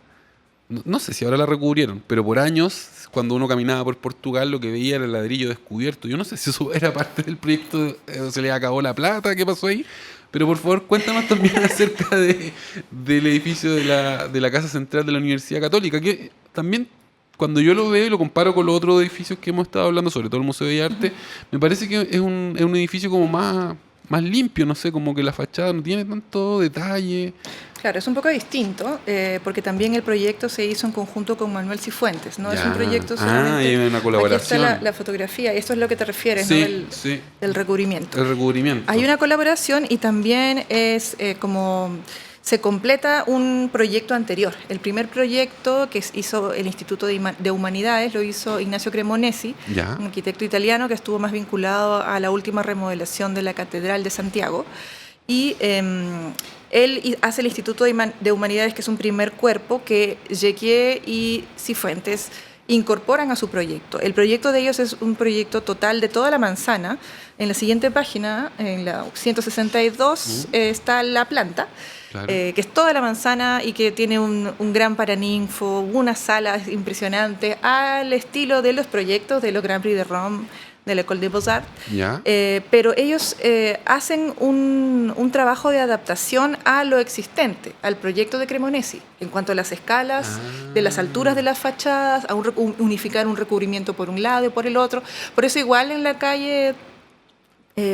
B: no sé si ahora la recubrieron, pero por años, cuando uno caminaba por Portugal, lo que veía era el ladrillo descubierto. Yo no sé si eso era parte del proyecto, se le acabó la plata, ¿qué pasó ahí? Pero por favor, cuéntanos también acerca del edificio de la Casa Central de la Universidad Católica, que también, cuando yo lo veo y lo comparo con los otros edificios que hemos estado hablando, sobre todo el Museo de Arte, me parece que es un edificio como más limpio, no sé, como que la fachada no tiene tanto detalle.
C: Claro, es un poco distinto, porque también el proyecto se hizo en conjunto con Manuel Cifuentes, ¿no? Es
B: Ya.
C: un proyecto
B: Ah,
C: solamente...
B: hay una colaboración.
C: Aquí está la fotografía, y esto es lo que te refieres,
B: Sí,
C: ¿no?
B: sí.
C: Del recubrimiento.
B: El recubrimiento.
C: Hay una colaboración y también es como se completa un proyecto anterior. El primer proyecto que hizo el Instituto de Humanidades lo hizo Ignacio Cremonesi,
B: Ya.
C: un arquitecto italiano que estuvo más vinculado a la última remodelación de la Catedral de Santiago. Y él hace el Instituto de Humanidades, que es un primer cuerpo que Jequier y Cifuentes incorporan a su proyecto. El proyecto de ellos es un proyecto total de toda la manzana. En la siguiente página, en la 162, está la planta,
B: Claro.
C: que es toda la manzana y que tiene un gran paraninfo, una sala impresionante, al estilo de los proyectos de los Grand Prix de Rome, de la École des Beaux-Arts.
B: Ya.
C: Pero ellos hacen un trabajo de adaptación a lo existente, al proyecto de Cremonesi, en cuanto a las escalas, de las alturas de las fachadas, a unificar un recubrimiento por un lado y por el otro. Por eso igual en la calle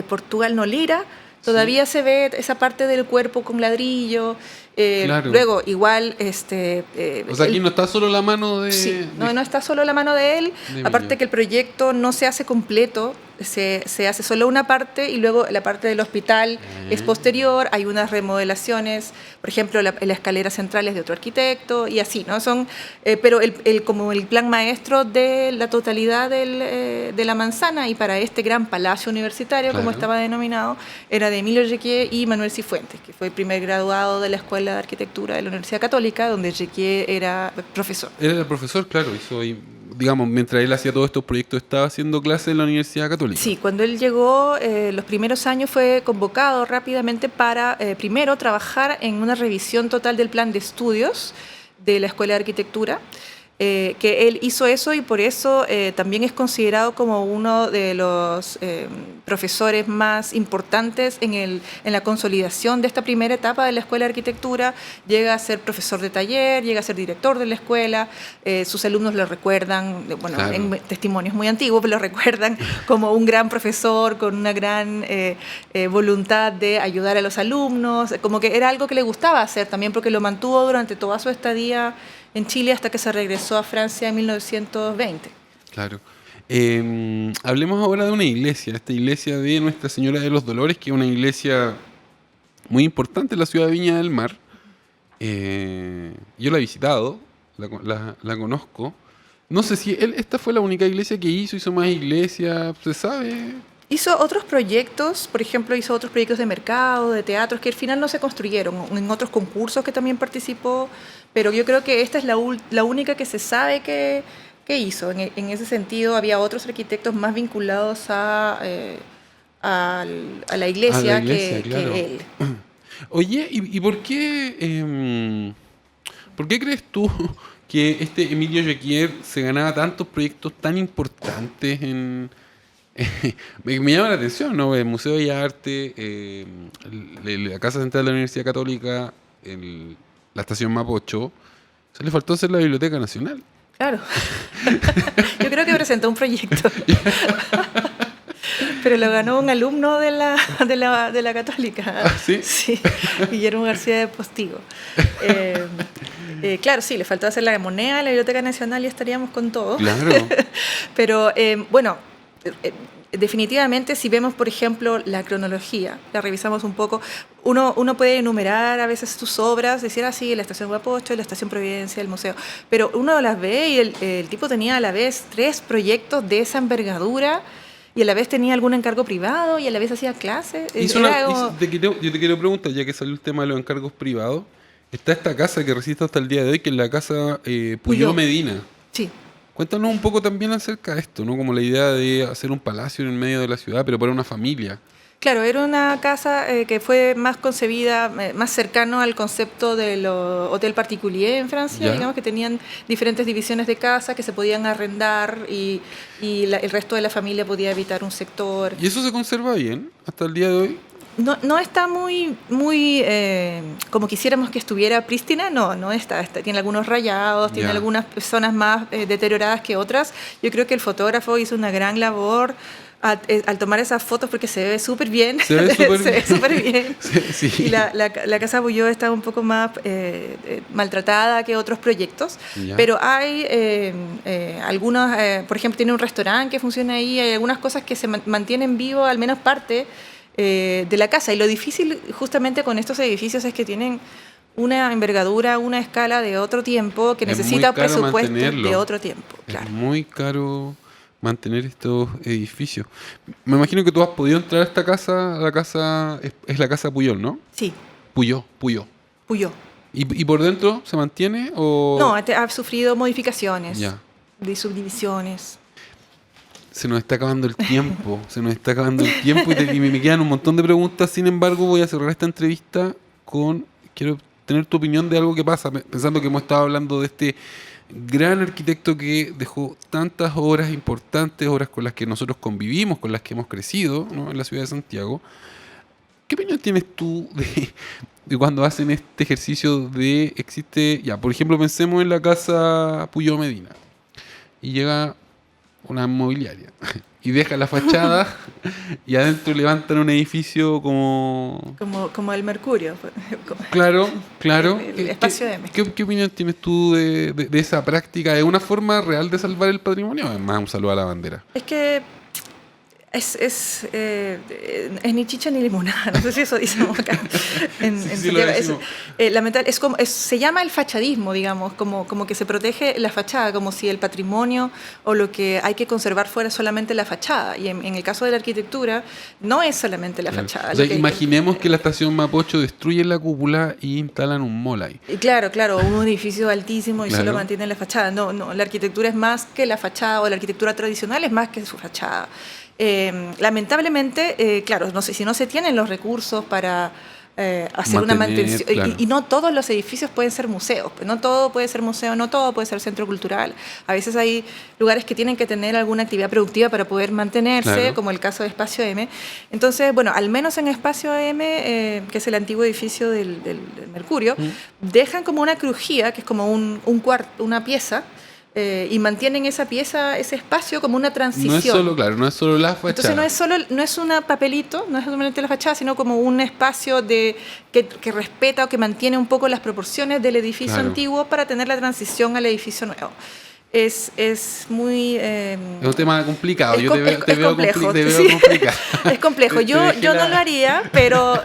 C: Portugal Nolira todavía se ve esa parte del cuerpo con ladrillo.
B: Claro.
C: Luego, igual...
B: O sea, aquí no está solo la mano de...
C: Sí, no está solo la mano de él,
B: de
C: aparte
B: Emilio.
C: que el proyecto no se hace completo, se hace solo una parte y luego la parte del hospital es posterior, hay unas remodelaciones, por ejemplo, la escalera central es de otro arquitecto y así, ¿no? Pero como el plan maestro de la totalidad de la manzana y para este gran palacio universitario, como
B: Claro.
C: estaba denominado, era de Emilio Jequier y Manuel Cifuentes, que fue el primer graduado de la Escuela de Arquitectura de la Universidad Católica, donde Jequier era profesor.
B: Él era el profesor, claro, hizo ahí, digamos, mientras él hacía todos estos proyectos, estaba haciendo clases en la Universidad Católica.
C: Sí, cuando él llegó, los primeros años fue convocado rápidamente para, primero, trabajar en una revisión total del plan de estudios de la Escuela de Arquitectura, que él hizo eso y por eso también es considerado como uno de los profesores más importantes en la consolidación de esta primera etapa de la Escuela de Arquitectura. Llega a ser profesor de taller, llega a ser director de la escuela, sus alumnos lo recuerdan, bueno,
B: Claro.
C: en testimonios muy antiguos, pero lo recuerdan como un gran profesor con una gran voluntad de ayudar a los alumnos, como que era algo que le gustaba hacer también porque lo mantuvo durante toda su estadía en Chile hasta que se regresó a Francia en 1920.
B: Claro. Hablemos ahora de una iglesia, esta iglesia de Nuestra Señora de los Dolores, que es una iglesia muy importante en la ciudad de Viña del Mar. Yo la he visitado, la conozco. No sé si esta fue la única iglesia que hizo más iglesias, ¿se sabe?
C: Hizo otros proyectos, por ejemplo, hizo otros proyectos de mercado, de teatros, que al final no se construyeron, en otros concursos que también participó, pero yo creo que esta es la única que se sabe que hizo. En ese sentido, había otros arquitectos más vinculados a a la iglesia,
B: claro.
C: que él.
B: Oye, ¿y por qué crees tú que este Emilio Jacquier se ganaba tantos proyectos tan importantes me llama la atención, ¿no? El Museo de Bellas Artes, la Casa Central de la Universidad Católica, la Estación Mapocho. O sea, le faltó hacer la Biblioteca Nacional.
C: Claro. Yo creo que presentó un proyecto. Pero lo ganó un alumno de la Católica.
B: ¿Ah, sí?
C: Sí, Guillermo García de Postigo. Claro, sí, le faltó hacer la moneda, la Biblioteca Nacional y estaríamos con todo.
B: Claro.
C: Pero bueno, definitivamente si vemos, por ejemplo, la cronología, la revisamos un poco, uno puede enumerar a veces sus obras, decir así, la Estación Mapocho, la Estación Providencia, el museo, pero uno las ve y el tipo tenía a la vez 3 proyectos de esa envergadura y a la vez tenía algún encargo privado y a la vez hacía clases.
B: Yo te quiero preguntar, ya que salió el tema de los encargos privados, está esta casa que resiste hasta el día de hoy, que es la casa Puyó Medina.
C: Sí.
B: Cuéntanos un poco también acerca de esto, ¿no? Como la idea de hacer un palacio en el medio de la ciudad, pero para una familia.
C: Claro, era una casa que fue más concebida, más cercano al concepto del hotel particulier en Francia,
B: ¿Ya?
C: digamos que tenían diferentes divisiones de casa que se podían arrendar y el resto de la familia podía habitar un sector.
B: ¿Y eso se conserva bien hasta el día de hoy?
C: No está muy como quisiéramos que estuviera prístina, no está, tiene algunos rayados, tiene
B: Ya.
C: algunas zonas más deterioradas que otras. Yo creo que el fotógrafo hizo una gran labor al tomar esas fotos porque se ve súper bien.
B: Se ve
C: súper bien.
B: Sí.
C: Y la Casa Puyó está un poco más maltratada que otros proyectos,
B: Ya.
C: pero hay algunos, por ejemplo, tiene un restaurante que funciona ahí, hay algunas cosas que se mantienen vivo, al menos parte de la casa. Y lo difícil justamente con estos edificios es que tienen una envergadura, una escala de otro tiempo que
B: Es
C: necesita
B: muy caro
C: presupuesto
B: mantenerlo.
C: de otro tiempo. Claro.
B: Es muy caro mantener estos edificios. Me imagino que tú has podido entrar a esta casa, la casa es la casa Puyol, ¿no?
C: Sí,
B: Puyó.
C: Puyó.
B: ¿Y por dentro se mantiene o...?
C: No, ha sufrido modificaciones
B: Ya.
C: de subdivisiones.
B: Se nos está acabando el tiempo, y me quedan un montón de preguntas. Sin embargo, voy a cerrar esta entrevista quiero tener tu opinión de algo que pasa, pensando que hemos estado hablando de este gran arquitecto que dejó tantas obras importantes, obras con las que nosotros convivimos, con las que hemos crecido, ¿no? En la ciudad de Santiago. ¿Qué opinión tienes tú de cuando hacen este ejercicio por ejemplo, pensemos en la casa Puyó Medina y llega una inmobiliaria y deja la fachada y adentro levantan un edificio como
C: el Mercurio.
B: claro
C: El espacio M.
B: ¿Qué opinión tienes tú de esa práctica? ¿Es una forma real de salvar el patrimonio? Además, un saludo a la bandera.
C: Es que es ni chicha ni limonada, no sé si eso decimos acá en
B: Sí,
C: Santiago.
B: lo decimos.
C: Lamentable, se llama el fachadismo, digamos, como que se protege la fachada, como si el patrimonio o lo que hay que conservar fuera solamente la fachada. Y en el caso de la arquitectura, no es solamente la
B: Claro.
C: fachada.
B: O sea, imaginemos que la estación Mapocho destruye la cúpula y instalan un mall ahí.
C: Claro, un edificio altísimo y
B: Claro.
C: solo mantienen la fachada. No, la arquitectura es más que la fachada, o la arquitectura tradicional es más que su fachada. Lamentablemente, claro, no sé si no se tienen los recursos para hacer una mantención.
B: Claro.
C: Y no todos los edificios pueden ser museos. No todo puede ser museo, no todo puede ser centro cultural. A veces hay lugares que tienen que tener alguna actividad productiva para poder mantenerse,
B: Claro.
C: como el caso de Espacio M. Entonces, bueno, al menos en Espacio M, que es el antiguo edificio del Mercurio, dejan como una crujía, que es como un cuarto, una pieza, y mantienen esa pieza, ese espacio como una transición.
B: No es solo la fachada.
C: Entonces no es un papelito, no es solamente la fachada, sino como un espacio que respeta o que mantiene un poco las proporciones del edificio
B: Claro.
C: antiguo para tener la transición al edificio nuevo. Es muy...
B: Es un tema complicado. Yo te veo
C: complejo.
B: complicado.
C: Es complejo.
B: Te
C: Yo
B: dejé
C: no lo haría, pero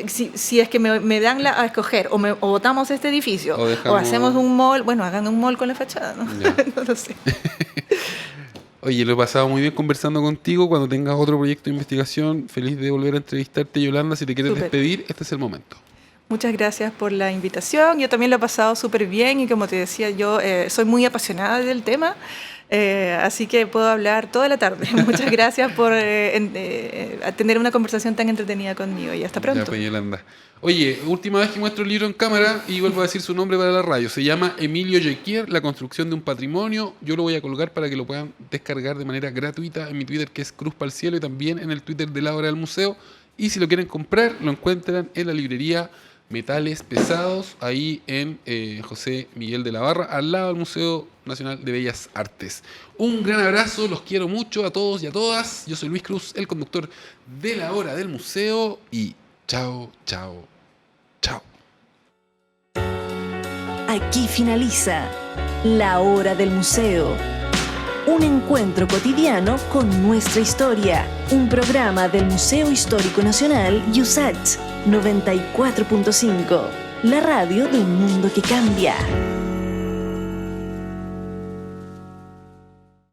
C: si es que me dan a escoger o votamos este edificio o hacemos un mall, bueno, hagan un mall con la fachada, ¿no? No lo sé.
B: Oye, lo he pasado muy bien conversando contigo. Cuando tengas otro proyecto de investigación, feliz de volver a entrevistarte, Yolanda. Si te quieres
C: Súper.
B: despedir, este es el momento.
C: Muchas gracias por la invitación. Yo también lo he pasado súper bien y como te decía, yo soy muy apasionada del tema. Así que puedo hablar toda la tarde. Muchas gracias por tener una conversación tan entretenida conmigo y hasta pronto.
B: Ya, pues, Yolanda. Oye, última vez que muestro el libro en cámara y vuelvo a decir su nombre para la radio. Se llama Emilio Jequier, La construcción de un patrimonio. Yo lo voy a colgar para que lo puedan descargar de manera gratuita en mi Twitter, que es Cruz Pa'l Cielo, y también en el Twitter de la Hora del Museo. Y si lo quieren comprar, lo encuentran en la librería Metales Pesados, ahí en José Miguel de la Barra, al lado del Museo Nacional de Bellas Artes. Un gran abrazo, los quiero mucho a todos y a todas. Yo soy Luis Cruz, el conductor de la Hora del Museo, y chao, chao, chao.
A: Aquí finaliza La Hora del Museo. Un encuentro cotidiano con nuestra historia. Un programa del Museo Histórico Nacional USACH 94.5. La radio de un mundo que cambia.